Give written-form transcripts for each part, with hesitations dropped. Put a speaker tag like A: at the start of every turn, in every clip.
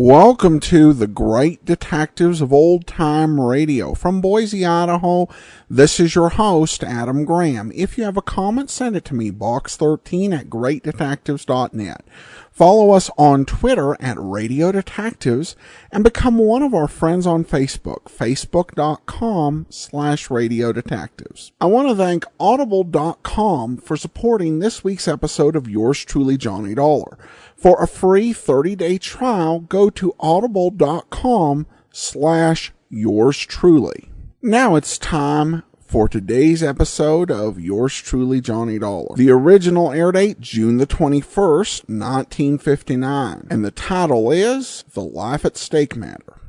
A: Welcome to the Great Detectives of Old Time Radio. From Boise, Idaho, this is your host, Adam Graham. If you have a comment, send it to me, box13@greatdetectives.net. Follow us on Twitter at Radio Detectives and become one of our friends on Facebook, facebook.com/Radio Detectives. I want to thank Audible.com for supporting this week's episode of Yours Truly, Johnny Dollar. For a free 30-day trial, go to audible.com/yours truly. Now it's time for today's episode of Yours Truly, Johnny Dollar. The original air date, June the 21st, 1959. And the title is The Life at Stake Matter.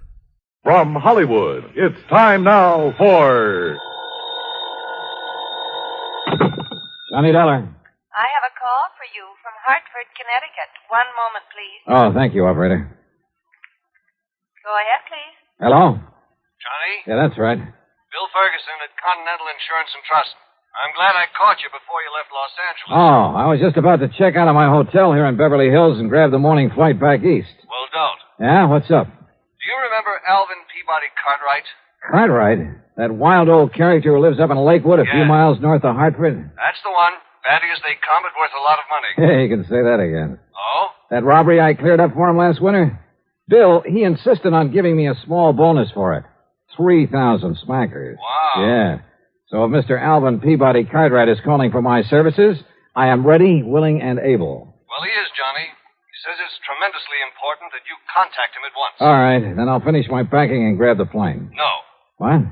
B: From Hollywood, it's time now for...
C: Johnny Dollar.
D: I have a call for you from Hartford, Connecticut. One moment, please.
C: Oh, thank you, operator.
D: Go ahead, please.
C: Hello?
E: Johnny?
C: Yeah, that's right.
E: Bill Ferguson at Continental Insurance and Trust. I'm glad I caught you before you left Los Angeles.
C: Oh, I was just about to check out of my hotel here in Beverly Hills and grab the morning flight back east.
E: Well, don't.
C: Yeah? What's up?
E: Do you remember Alvin Peabody Cartwright?
C: Cartwright? That wild old character who lives up in Lakewood a few miles north of Hartford?
E: That's the one. Batty as they come, but worth a lot of money.
C: Hey, you can say that again.
E: Oh?
C: That robbery I cleared up for him last winter? Bill, he insisted on giving me a small bonus for it. 3,000 smackers.
E: Wow.
C: Yeah. So if Mr. Alvin Peabody Cartwright is calling for my services, I am ready, willing, and able.
E: Well, he is, Johnny. He says it's tremendously important that you contact him at once.
C: All right. Then I'll finish my packing and grab the plane.
E: No.
C: What?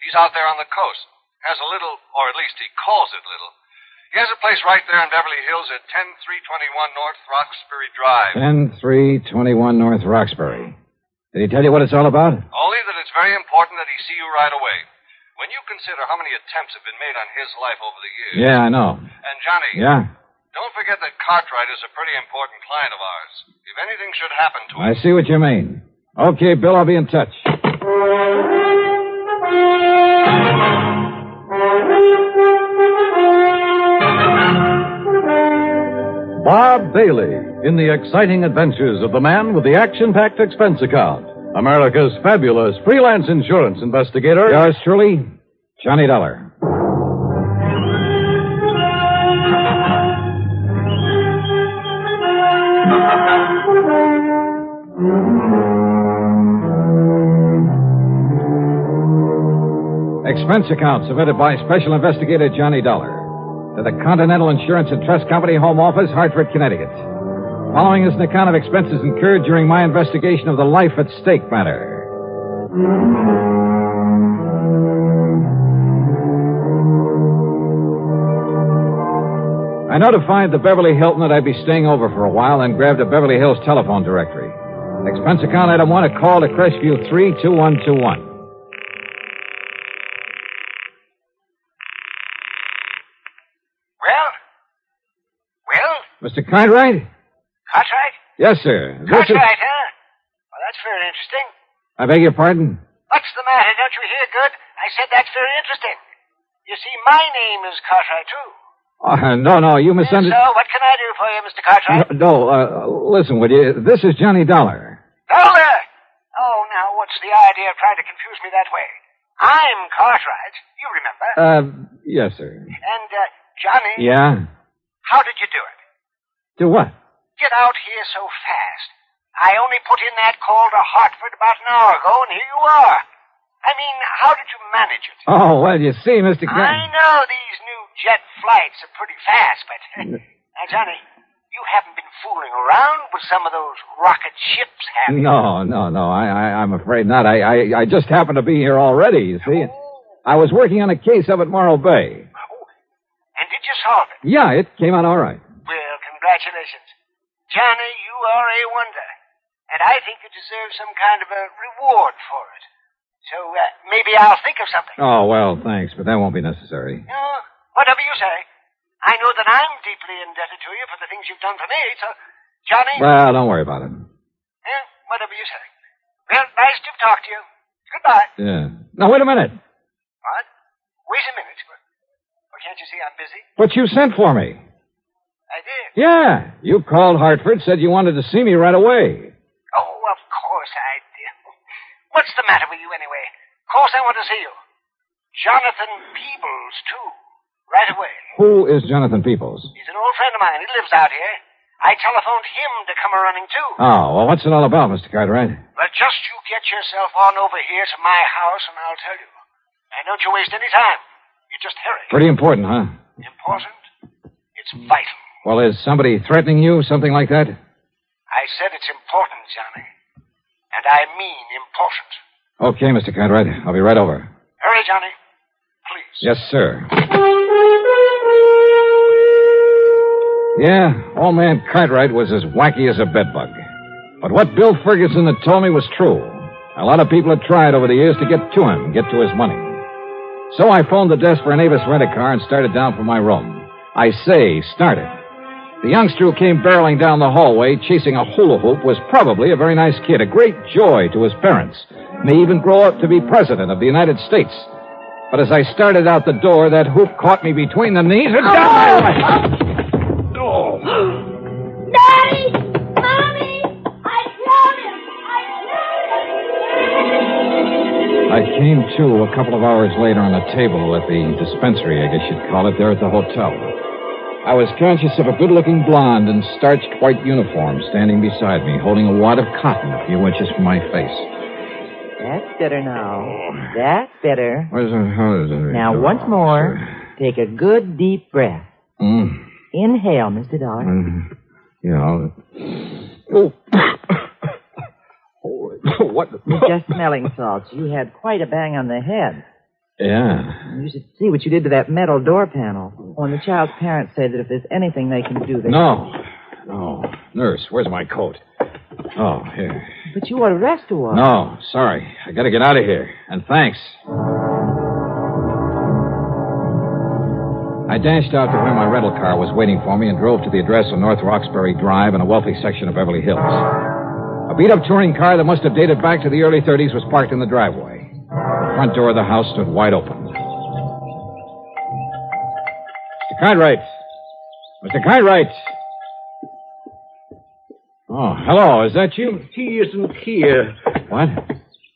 E: He's out there on the coast. Has a little, or at least he calls it little. He has a place right there in Beverly Hills at 10321 North Roxbury Drive.
C: 10321 North Roxbury. Did he tell you what it's all about?
E: Only that it's very important that he see you right away. When you consider how many attempts have been made on his life over the years.
C: Yeah, I know.
E: And, Johnny.
C: Yeah?
E: Don't forget that Cartwright is a pretty important client of ours. If anything should happen to him...
C: I see what you mean. Okay, Bill, I'll be in touch.
B: Bob Bailey in the exciting adventures of the man with the action-packed expense account. America's fabulous freelance insurance investigator.
C: Yours truly, Johnny Dollar. Expense account submitted by Special Investigator Johnny Dollar to the Continental Insurance and Trust Company Home Office, Hartford, Connecticut. Following is an account of expenses incurred during my investigation of the life at stake matter. I notified the Beverly Hilton that I'd be staying over for a while and grabbed a Beverly Hills telephone directory. Expense account item 1, a call to Crestview 32121. Mr. Cartwright?
F: Cartwright?
C: Yes, sir.
F: Cartwright, huh? Well, that's very interesting.
C: I beg your pardon?
F: What's the matter? Don't you hear good? I said that's very interesting. You see, my name is Cartwright, too.
C: No, you misunderstood.
F: So, what can I do for you, Mr. Cartwright?
C: Listen, will you? This is Johnny Dollar.
F: Dollar? Oh, now, what's the idea of trying to confuse me that way? I'm Cartwright. You remember?
C: Yes, sir.
F: And, Johnny?
C: Yeah?
F: How did you do it?
C: Do what?
F: Get out here so fast. I only put in that call to Hartford about an hour ago, and here you are. I mean, how did you manage it?
C: Oh, well, you see, Mr.
F: I know these new jet flights are pretty fast, but... Now, Johnny, you haven't been fooling around with some of those rocket ships, have you?
C: No. I'm afraid not. I just happened to be here already, you see. I was working on a case up at Morro Bay.
F: Oh, and did you solve it?
C: Yeah, it came out all right.
F: Well, congratulations. Johnny, you are a wonder. And I think you deserve some kind of a reward for it. So, maybe I'll think of something.
C: Oh, well, thanks, but that won't be necessary.
F: Whatever you say. I know that I'm deeply indebted to you for the things you've done for me, so, Johnny...
C: Well, don't worry about it.
F: Whatever you say. Well, nice to talk to you. Goodbye.
C: Yeah. Now, wait a minute.
F: What? Wait a minute. Well, can't you see I'm busy?
C: But you sent for me.
F: I did.
C: Yeah. You called Hartford, said you wanted to see me right away.
F: Oh, of course. What's the matter with you, anyway? Of course I want to see you. Jonathan Peebles, too. Right away.
C: Who is Jonathan Peebles?
F: He's an old friend of mine. He lives out here. I telephoned him to come a-running, too.
C: Oh, well, what's it all about, Mr. Cartwright?
F: Well, just you get yourself on over here to my house, and I'll tell you. And don't you waste any time. You just hurry.
C: Pretty important, huh?
F: Important? It's vital.
C: Well, is somebody threatening you, something like that?
F: I said it's important, Johnny. And I mean important.
C: Okay, Mr. Cartwright. I'll be right over.
F: Hurry, Johnny. Please.
C: Yes, sir. Yeah, old man Cartwright was as wacky as a bedbug. But what Bill Ferguson had told me was true. A lot of people had tried over the years to get to him, get to his money. So I phoned the desk for an Avis rent-a-car and started down from my room. I say started. The youngster who came barreling down the hallway, chasing a hula hoop, was probably a very nice kid, a great joy to his parents. May even grow up to be president of the United States. But as I started out the door, that hoop caught me between the knees and down my right. Oh.
G: Daddy! Mommy! I killed him!
C: I came to a couple of hours later on a table at the dispensary, I guess you'd call it, there at the hotel. I was conscious of a good-looking blonde in starched white uniform standing beside me, holding a wad of cotton a few inches from my face.
H: That's better now. That's better.
C: How is it?
H: Now, once more, take a good, deep breath. Inhale, Mr. Dollar.
C: Yeah. Oh. What?
H: You're just smelling salts. You had quite a bang on the head.
C: Yeah.
H: You should see what you did to that metal door panel. When the child's parents say that if there's anything they can do, they...
C: No. Nurse, where's my coat? Oh, here.
H: But you ought to rest a while.
C: No, sorry. I gotta get out of here. And thanks. I dashed out to where my rental car was waiting for me and drove to the address on North Roxbury Drive in a wealthy section of Beverly Hills. A beat-up touring car that must have dated back to the early 30s was parked in the driveway. The front door of the house stood wide open. Mr. Cartwright! Mr. Cartwright! Oh, hello. Is that you?
I: He isn't here.
C: What?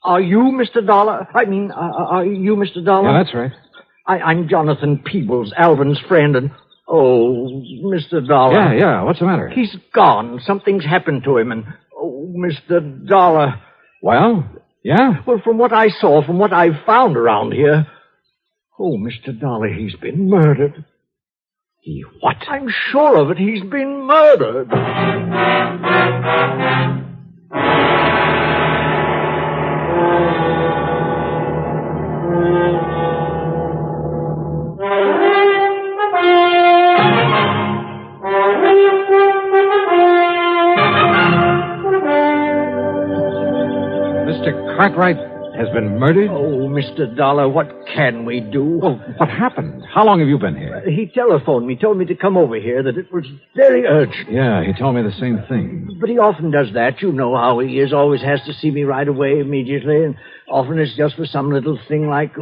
I: Are you Mr. Dollar? Are you Mr. Dollar?
C: Yeah, that's right.
I: I'm Jonathan Peebles, Alvin's friend, and... Oh, Mr. Dollar.
C: Yeah. What's the matter?
I: He's gone. Something's happened to him, and... Oh, Mr. Dollar.
C: Well, yeah?
I: Well, from what I saw, from what I've found around here... Oh, Mr. Dollar, he's been murdered.
C: He what?
I: I'm sure of it. He's been murdered.
C: Mr. Cartwright has been murdered?
I: Oh, Mr. Dollar, what can we do?
C: Well, what happened? How long have you been here?
I: He telephoned me, told me to come over here, that it was very urgent.
C: Yeah, he told me the same thing.
I: But he often does that. You know how he is. Always has to see me right away, immediately. And often it's just for some little thing like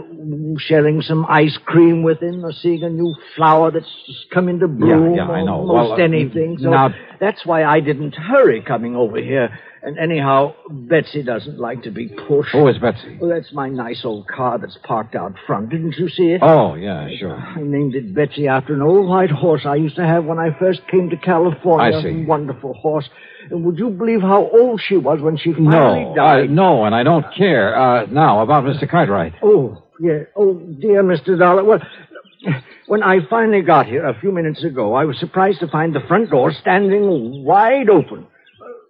I: sharing some ice cream with him or seeing a new flower that's just come into bloom.
C: Yeah, I know.
I: Most anything. So
C: now...
I: that's why I didn't hurry coming over here. And anyhow, Betsy doesn't like to be pushed.
C: Who is Betsy?
I: Well, that's my nice old car that's parked out front. Didn't you see it?
C: Oh, yeah, sure.
I: I named it Betsy after an old white horse I used to have when I first came to California.
C: I see.
I: A wonderful horse. And would you believe how old she was when she finally died?
C: No, and I don't care. Now, about Mr. Cartwright.
I: Oh, yeah. Oh, dear Mr. Dollar. Well, when I finally got here a few minutes ago, I was surprised to find the front door standing wide open.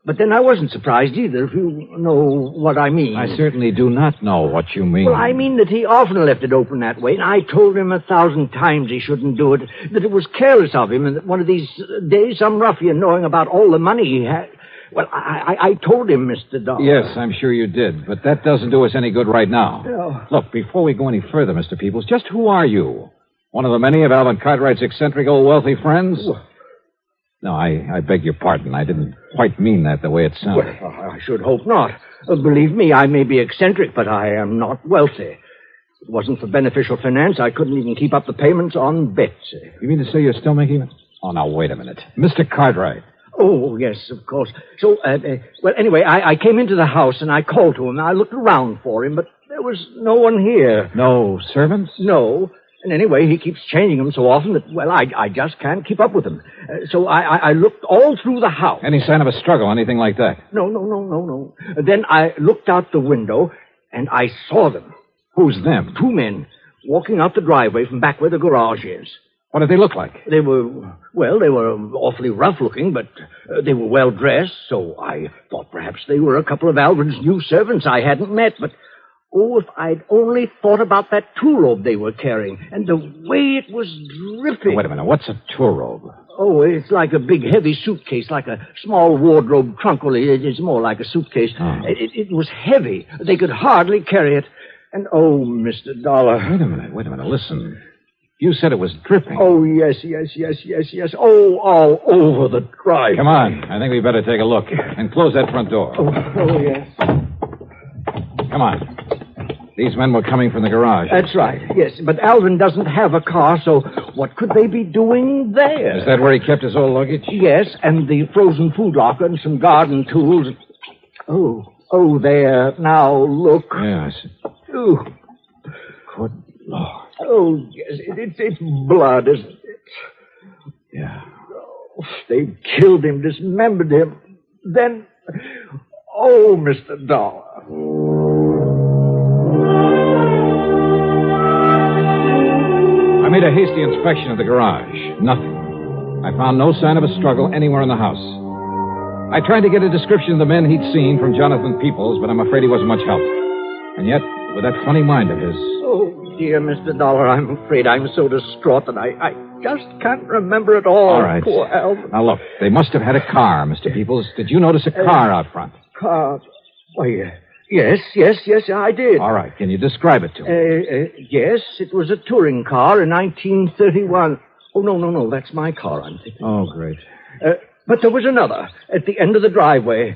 I: But then I wasn't surprised either, if you know what I mean.
C: I certainly do not know what you mean.
I: Well, I mean that he often left it open that way, and I told him 1,000 times he shouldn't do it, that it was careless of him, and that one of these days some ruffian, knowing about all the money he had... Well, I told him, Mr. Dollar.
C: Yes, I'm sure you did, but that doesn't do us any good right now.
I: No.
C: Look, before we go any further, Mr. Peebles, just who are you? One of the many of Alvin Cartwright's eccentric old wealthy friends? No, I beg your pardon. I didn't quite mean that the way it sounded.
I: Well, I should hope not. Believe me, I may be eccentric, but I am not wealthy. If it wasn't for beneficial finance, I couldn't even keep up the payments on Betsy.
C: You mean to say you're still making it? Oh, now, wait a minute. Mr. Cartwright.
I: Oh, yes, of course. So, well, anyway, I came into the house and I called to him. I looked around for him, but there was no one here.
C: No servants?
I: No. And anyway, he keeps changing them so often that, well, I just can't keep up with him. So I looked all through the house.
C: Any sign of a struggle, anything like that?
I: No. Then I looked out the window and I saw them.
C: Who's them?
I: 2 men walking out the driveway from back where the garage is.
C: What did they look like?
I: They were awfully rough-looking, but they were well-dressed, so I thought perhaps they were a couple of Alvin's new servants I hadn't met, but, if I'd only thought about that tool robe they were carrying, and the way it was dripping.
C: Wait a minute, what's a tour robe?
I: Oh, it's like a big, heavy suitcase, like a small wardrobe trunk, only it's more like a suitcase.
C: Oh.
I: It was heavy. They could hardly carry it. And, Mr. Dollar.
C: Wait a minute, listen. You said it was dripping.
I: Oh, yes. Oh, all over the drive.
C: Come on. I think we better take a look. And close that front door.
I: Oh, yes.
C: Come on. These men were coming from the garage.
I: That's right, yes. But Alvin doesn't have a car, so what could they be doing there?
C: Is that where he kept his old luggage?
I: Yes, and the frozen food locker and some garden tools. Oh, there. Now, look.
C: Yeah, I see.
I: Oh.
C: Good Lord.
I: Oh, yes, it's blood, isn't it?
C: Yeah.
I: Oh, they've killed him, dismembered him. Then, Mr. Dollar.
C: I made a hasty inspection of the garage. Nothing. I found no sign of a struggle anywhere in the house. I tried to get a description of the men he'd seen from Jonathan Peoples, but I'm afraid he wasn't much help. And yet, with that funny mind of his...
I: Oh, dear Mr. Dollar, I'm afraid I'm so distraught that I just can't remember it all.
C: All right.
I: Poor Alvin.
C: Now, look, they must have had a car, Mr. Peoples. Did you notice a car out front?
I: Car? Why, yes, I did.
C: All right. Can you describe it to me?
I: Yes, it was a touring car in 1931. Oh, no, that's my car, I'm thinking.
C: Oh, great.
I: But there was another at the end of the driveway.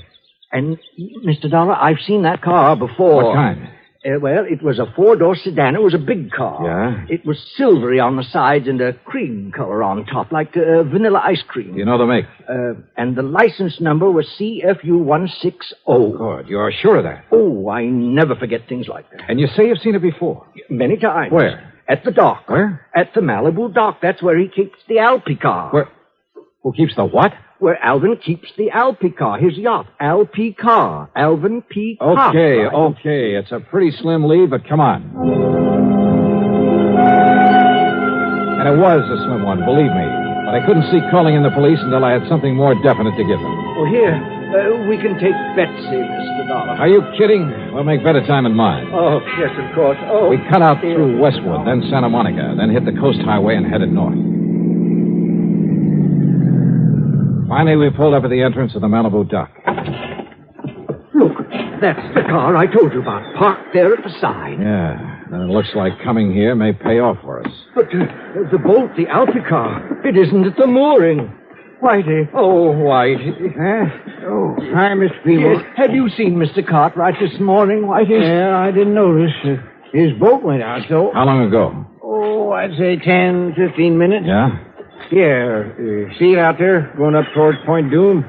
I: And, Mr. Dollar, I've seen that car before.
C: What kind?
I: Well, it was a 4-door sedan. It was a big car.
C: Yeah?
I: It was silvery on the sides and a cream color on top, like vanilla ice cream.
C: You know the make?
I: And the license number was CFU160.
C: Good. You're sure of that?
I: Oh, I never forget things like that.
C: And you say you've seen it before?
I: Many times.
C: Where?
I: At the dock.
C: Where?
I: At the Malibu dock. That's where he keeps the Alpi car.
C: Where? Who keeps the what?
I: Where Alvin keeps the Alpi car, his yacht. Alpi car. Alvin P. Cox.
C: Okay. It's a pretty slim lead, but come on. And it was a slim one, believe me. But I couldn't see calling in the police until I had something more definite to give them.
I: Oh, here. We can take Betsy, Mr. Dollar.
C: Are you kidding? We'll make better time than mine.
I: Oh, yes, of course. Oh.
C: We cut out through Westwood, then Santa Monica, then hit the Coast Highway and headed north. Finally, we pulled up at the entrance of the Malibu dock.
I: Look, that's the car I told you about, parked there at the side.
C: Yeah, and it looks like coming here may pay off for us.
I: But the boat, the Alpi car, it isn't at the mooring. Whitey. Oh, Whitey.
J: Oh, hi, Mr. Peebles.
I: Yes. Have you seen Mr. Cartwright this morning, Whitey?
J: Yeah, I didn't notice. His boat went out, though.
C: How long ago?
J: Oh, I'd say 10, 15 minutes.
C: Yeah?
J: Yeah. See it out there, going up towards Point Doom?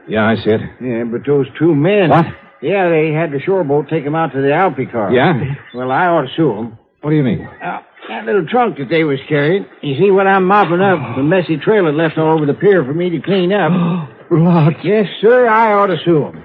C: Yeah, I see it.
J: Yeah, but those 2 men...
C: What?
J: Yeah, they had the shore boat take them out to the Alpi car.
C: Yeah?
J: Well, I ought to sue them.
C: What do you mean?
J: That little trunk that they was carrying. You see what I'm mopping up? The messy trail it left all over the pier for me to clean up.
I: Blood.
J: Yes, sir, I ought to sue them.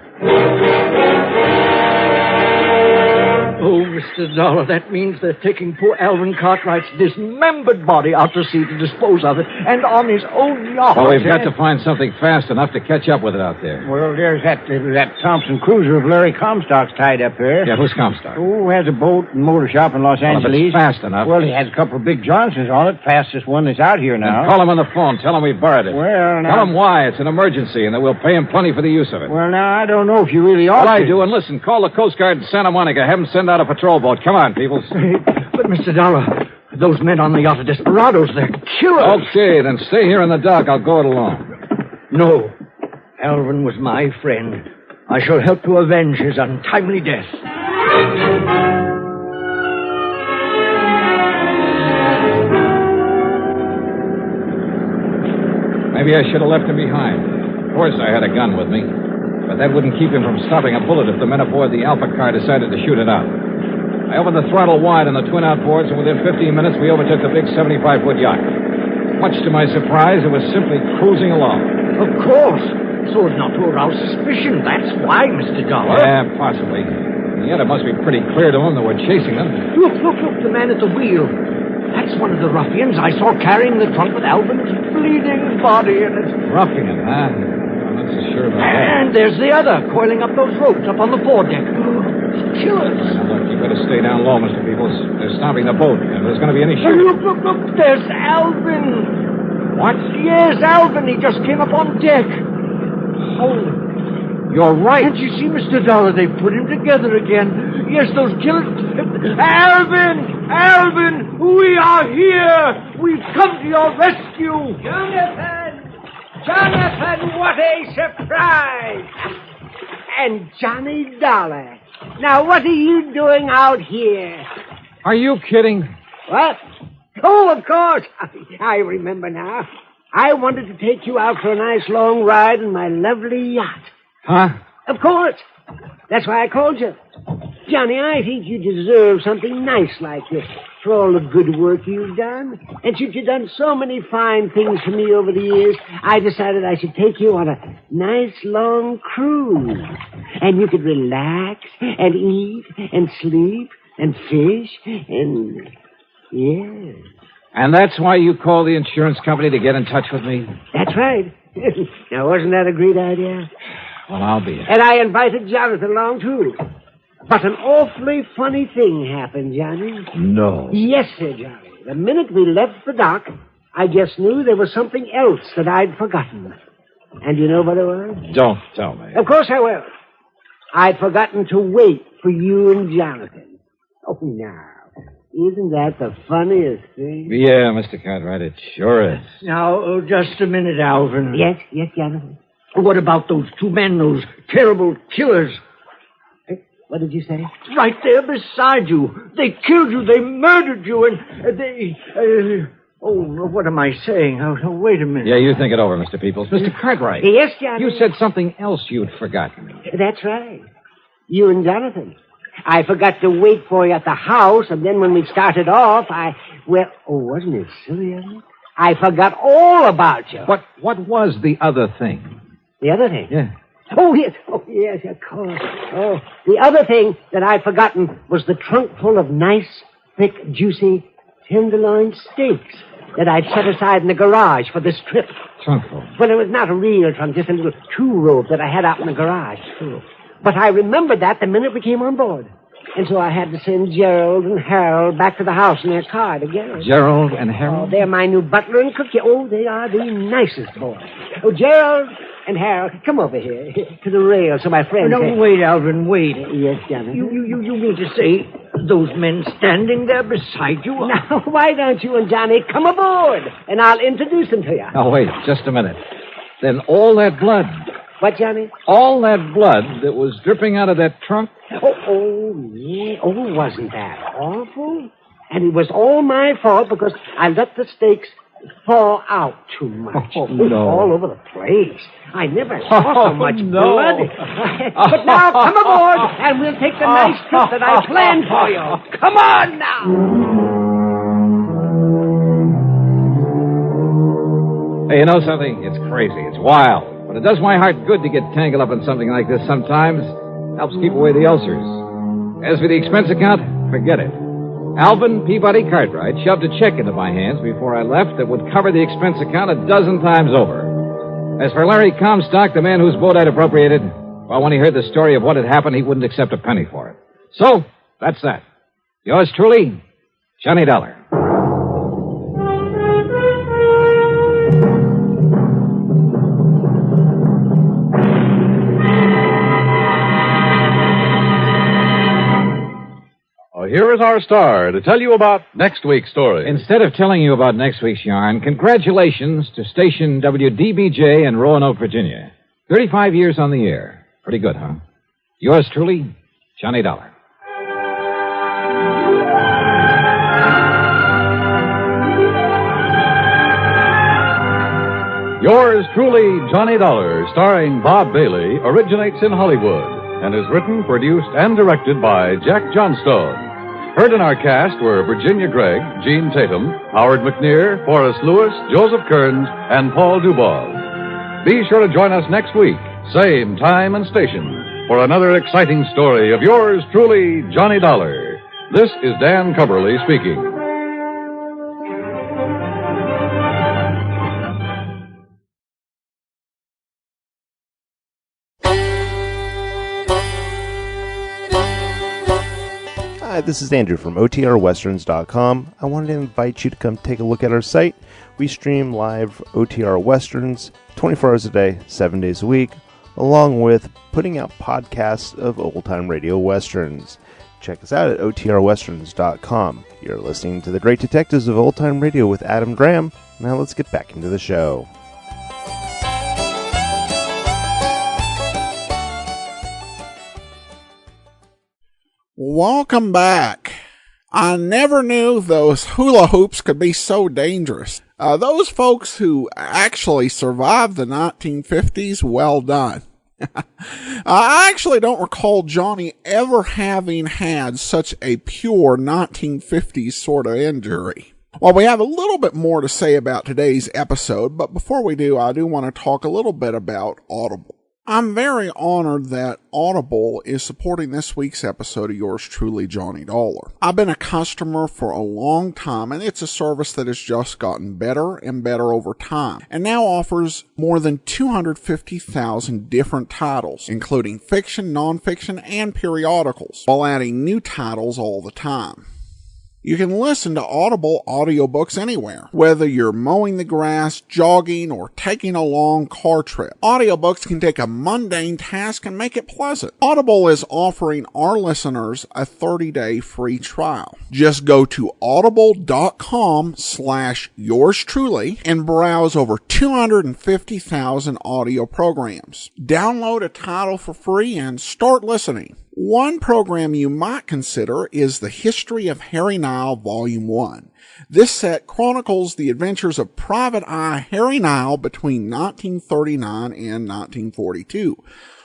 I: Oh, Mr. Dollar, that means they're taking poor Alvin Cartwright's dismembered body out to sea to dispose of it, and on his own yacht.
C: Well, we've got to find something fast enough to catch up with it out there.
J: Well, there's that Thompson cruiser of Larry Comstock's tied up there.
C: Yeah, who's Comstock?
J: Oh, has a boat and motor shop in Los Angeles.
C: Well, if it's fast enough.
J: Well, he has a couple of big Johnsons on it, fastest one that's out here now.
C: Then call him on the phone. Tell him we borrowed it.
J: Well, now...
C: Tell him why. It's an emergency, and that we'll pay him plenty for the use of it.
J: Well, now, I don't know if you really ought
C: Well,
J: to.
C: I do, and listen, call the Coast Guard in Santa Monica. Have them send out a patrol boat. Come on, people.
I: But, Mr. Dollar, those men on the yacht are desperados. They're killers.
C: Okay, then stay here in the dock. I'll go it alone.
I: No. Alvin was my friend. I shall help to avenge his untimely death.
C: Maybe I should have left him behind. course, I had a gun with me. But that wouldn't keep him from stopping a bullet if the men aboard the Alpha car decided to shoot it out. I opened the throttle wide on the twin outboards, and within 15 minutes, we overtook the big 75-foot yacht. Much to my surprise, it was simply cruising along.
I: Of course. So as not to arouse suspicion. That's why, Mr. Dollar.
C: Yeah, possibly. In the end, it must be pretty clear to them that we're chasing them.
I: Look, the man at the wheel. That's one of the ruffians I saw carrying the trunk with Alvin's bleeding body in it.
C: Ruffian, huh? I'm not so sure about that.
I: And there's the other, coiling up those ropes up on the foredeck. Killers.
C: Now, look, you better stay down low, Mr. Peoples. They're stopping the boat. If there's going to be any shooting...
I: Look, there's Alvin.
C: What?
I: Yes, Alvin. He just came up on deck.
C: Oh, you're right.
I: Can't you see, Mr. Dollar? They put him together again. Yes, those killers... Alvin, we are here. We've come to your rescue.
F: Jonathan, what a surprise. And Johnny Dollar. Now, what are you doing out here?
C: Are you kidding?
F: What? Oh, of course. I remember now. I wanted to take you out for a nice long ride in my lovely yacht.
C: Huh?
F: Of course. That's why I called you. Johnny, I think you deserve something nice like this for all the good work you've done. And since you've done so many fine things for me over the years, I decided I should take you on a nice long cruise. And you could relax and eat and sleep and fish and... yeah.
C: And that's why you called the insurance company to get in touch with me?
F: That's right. Now, wasn't that a great idea?
C: Well, I'll be it.
F: And I invited Jonathan along, too. But an awfully funny thing happened, Johnny.
C: No.
F: Yes, sir, Johnny. The minute we left the dock, I just knew there was something else that I'd forgotten. And you know what it was?
C: Don't tell me.
F: Of course I will. I'd forgotten to wait for you and Jonathan. Oh, now. Isn't that the funniest thing?
C: Yeah, Mr. Cartwright, it sure is.
I: Now, just a minute, Alvin.
F: Yes, Jonathan.
I: What about those two men, those terrible killers?
F: What did you say?
I: Right there beside you. They killed you. They murdered you. And they... what am I saying? Oh, wait a minute.
C: Yeah, you think it over, Mr. Peoples. Mr. Cartwright.
F: Yes, Johnny.
C: You said something else you'd forgotten.
F: That's right. You and Jonathan. I forgot to wait for you at the house, and then when we started off, wasn't it silly of me? I forgot all about you.
C: What was the other thing?
F: The other thing?
C: Yeah.
F: Oh, yes, of course. Oh, the other thing that I'd forgotten was the trunk full of nice, thick, juicy tenderloin steaks that I'd set aside in the garage for this trip.
C: Trunk full?
F: Well, it was not a real trunk, just a little two-rope that I had out in the garage. Oh. But I remembered that the minute we came on board. And so I had to send Gerald and Harold back to the house in their car to get us.
C: Gerald and Harold?
F: Oh, they're my new butler and cook. Oh, they are the nicest boys. Oh, Gerald and Harold, come over here to the rail so my friend...
I: No, wait, Alvin, wait.
F: Yes, Jonathan?
I: You mean to say those men standing there beside you?
F: Now, why don't you and Johnny come aboard, and I'll introduce them to you.
C: Now, wait, just a minute. Then all that blood...
F: What, Johnny?
C: All that blood that was dripping out of that trunk?
F: Yeah. Oh, wasn't that awful? And it was all my fault because I let the steaks fall out too much.
C: Oh, no.
F: All over the place. I never saw so much blood.
C: No.
F: But now, come aboard, and we'll take the nice trip that I planned for you. Come on now.
C: Hey, you know something? It's crazy. It's wild. But it does my heart good to get tangled up in something like this sometimes. Helps keep away the ulcers. As for the expense account, forget it. Alvin Peabody Cartwright shoved a check into my hands before I left that would cover the expense account 12 times over. As for Larry Comstock, the man whose boat I'd appropriated, well, when he heard the story of what had happened, he wouldn't accept a penny for it. So, that's that. Yours truly, Johnny Dollar.
B: Here is our star to tell you about next week's story.
C: Instead of telling you about next week's yarn, congratulations to station WDBJ in Roanoke, Virginia. 35 years on the air. Pretty good, huh? Yours truly, Johnny Dollar.
B: Yours truly, Johnny Dollar, starring Bob Bailey, originates in Hollywood and is written, produced, and directed by Jack Johnstone. Heard in our cast were Virginia Gregg, Gene Tatum, Howard McNear, Forrest Lewis, Joseph Kearns, and Paul Dubov. Be sure to join us next week, same time and station, for another exciting story of yours truly, Johnny Dollar. This is Dan Cubberly speaking.
K: Hi, this is Andrew from OTRWesterns.com. I wanted to invite you to come take a look at our site. We stream live OTR Westerns 24 hours a day, 7 days a week, along with putting out podcasts of old-time radio westerns. Check us out at OTRWesterns.com. You're listening to The Great Detectives of Old-Time Radio with Adam Graham. Now let's get back into the show.
A: Welcome back. I never knew those hula hoops could be so dangerous. Those folks who actually survived the 1950s, well done. I actually don't recall Johnny ever having had such a pure 1950s sort of injury. Well, we have a little bit more to say about today's episode, but before we do, I do want to talk a little bit about Audible. I'm very honored that Audible is supporting this week's episode of Yours Truly, Johnny Dollar. I've been a customer for a long time, and it's a service that has just gotten better and better over time, and now offers more than 250,000 different titles, including fiction, nonfiction, and periodicals, while adding new titles all the time. You can listen to Audible audiobooks anywhere, whether you're mowing the grass, jogging, or taking a long car trip. Audiobooks can take a mundane task and make it pleasant. Audible is offering our listeners a 30-day free trial. Just go to audible.com/yourstruly and browse over 250,000 audio programs. Download a title for free and start listening. One program you might consider is The History of Harry Nile, Volume 1. This set chronicles the adventures of Private Eye Harry Nile between 1939 and 1942.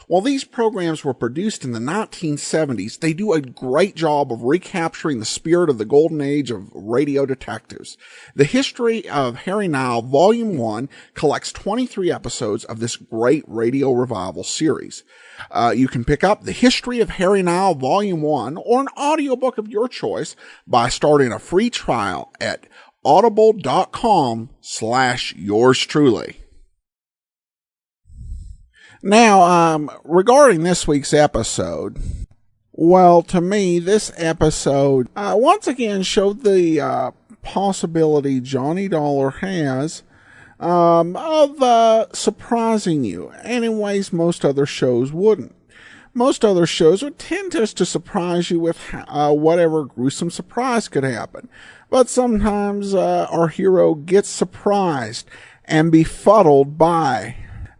A: While these programs were produced in the 1970s, they do a great job of recapturing the spirit of the golden age of radio detectives. The History of Harry Nile, Volume 1 collects 23 episodes of this great radio revival series. You can pick up The History of Harry Nile, Volume 1, or an audiobook of your choice by starting a free trial at audible.com/yourstruly. Now, regarding this week's episode, well, to me, this episode once again showed the possibility Johnny Dollar has of surprising you in ways most other shows wouldn't. Most other shows would tend just to surprise you with whatever gruesome surprise could happen. But sometimes our hero gets surprised and befuddled by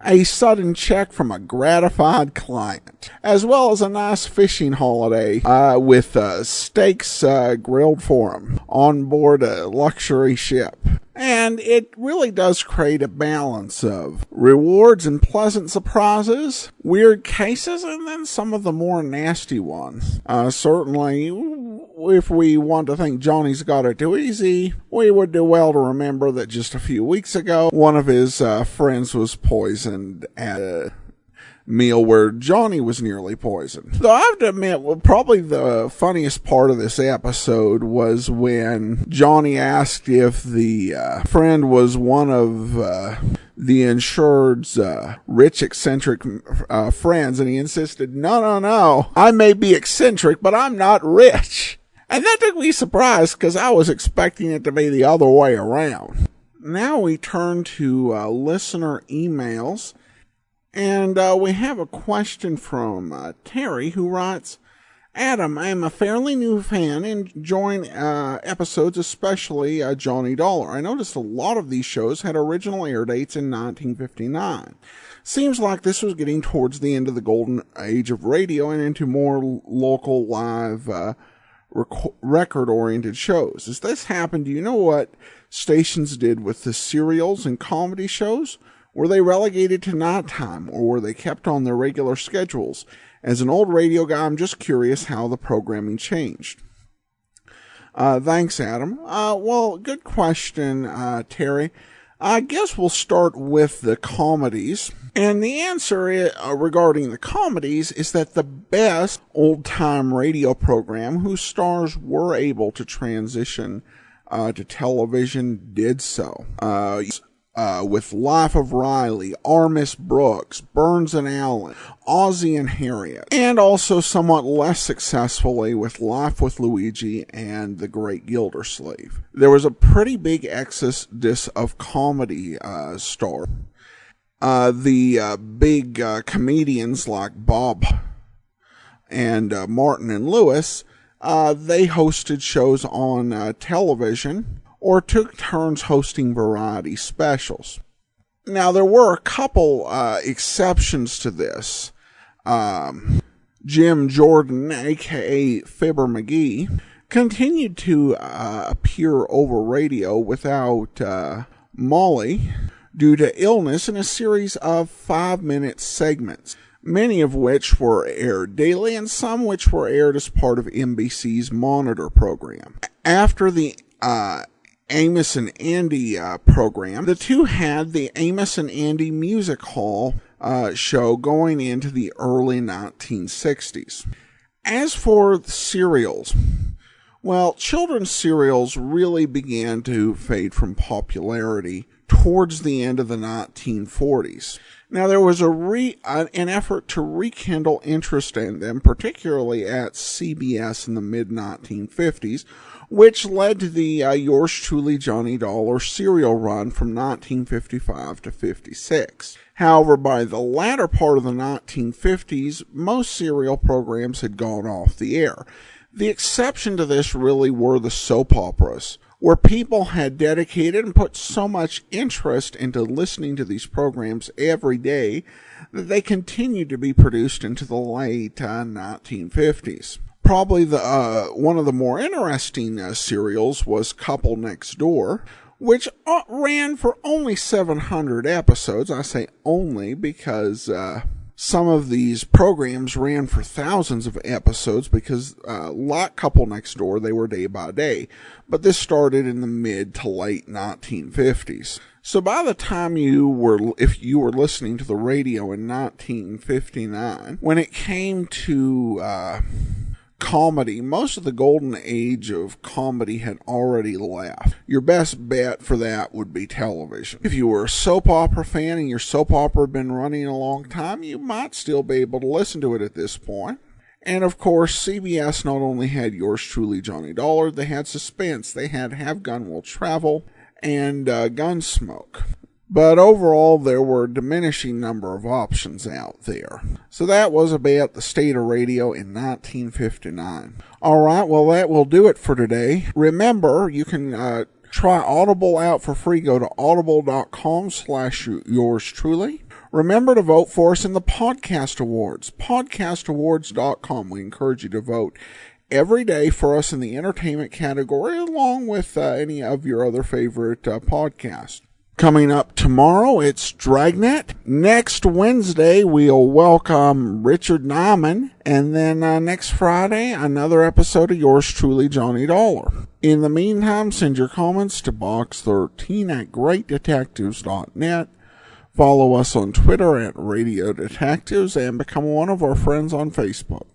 A: a sudden check from a gratified client, as well as a nice fishing holiday with steaks grilled for him on board a luxury ship. And it really does create a balance of rewards and pleasant surprises, weird cases, and then some of the more nasty ones. Certainly, if we want to think Johnny's got it too easy, we would do well to remember that just a few weeks ago, one of his friends was poisoned at a meal where Johnny was nearly poisoned. Though I have to admit, probably the funniest part of this episode was when Johnny asked if the friend was one of the insured's rich eccentric friends, and he insisted, no, I may be eccentric, but I'm not rich. And that took me surprised, because I was expecting it to be the other way around. Now we turn to listener emails. And we have a question from Terry, who writes, Adam, I am a fairly new fan enjoying episodes, especially Johnny Dollar. I noticed a lot of these shows had original air dates in 1959. Seems like this was getting towards the end of the golden age of radio and into more local live record-oriented shows. As this happened, do you know what stations did with the serials and comedy shows? Were they relegated to nighttime, or were they kept on their regular schedules? As an old radio guy, I'm just curious how the programming changed. Thanks, Adam. Well, good question, Terry. I guess we'll start with the comedies. And the answer regarding the comedies is that the best old-time radio program whose stars were able to transition to television did so. With Life of Riley, Our Miss Brooks, Burns and Allen, Ozzie and Harriet, and also somewhat less successfully with Life with Luigi and The Great Gildersleeve. There was a pretty big exodus of comedy stars. The big comedians like Bob and Martin and Lewis, they hosted shows on television, or took turns hosting variety specials. Now, there were a couple exceptions to this. Jim Jordan, a.k.a. Fibber McGee, continued to appear over radio without Molly due to illness in a series of 5-minute segments, many of which were aired daily and some which were aired as part of NBC's Monitor program. After the Amos and Andy program, the two had the Amos and Andy Music Hall show going into the early 1960s. As for the serials, well, children's serials really began to fade from popularity towards the end of the 1940s. Now, there was an effort to rekindle interest in them, particularly at CBS in the mid-1950s, which led to the Yours Truly Johnny Dollar serial run from 1955 to 56. However, by the latter part of the 1950s, most serial programs had gone off the air. The exception to this really were the soap operas, where people had dedicated and put so much interest into listening to these programs every day that they continued to be produced into the late 1950s. Probably one of the more interesting serials was Couple Next Door, which ran for only 700 episodes. I say only because some of these programs ran for thousands of episodes because, like Couple Next Door, they were day by day. But this started in the mid to late 1950s. So by the time if you were listening to the radio in 1959, when it came to comedy, most of the golden age of comedy had already left. Your best bet for that would be television. If you were a soap opera fan and your soap opera had been running a long time, you might still be able to listen to it at this point. And of course, CBS not only had Yours Truly Johnny Dollar, they had Suspense, they had Have Gun Will Travel, and Gunsmoke. But overall, there were a diminishing number of options out there. So that was about the state of radio in 1959. Alright, well that will do it for today. Remember, you can try Audible out for free. Go to audible.com/yourstruly. Remember to vote for us in the Podcast Awards. podcastawards.com. We encourage you to vote every day for us in the entertainment category, along with any of your other favorite podcasts. Coming up tomorrow, it's Dragnet. Next Wednesday, we'll welcome Richard Nyman. And then next Friday, another episode of Yours Truly, Johnny Dollar. In the meantime, send your comments to box13@greatdetectives.net. Follow us on Twitter @Radio Detectives and become one of our friends on Facebook.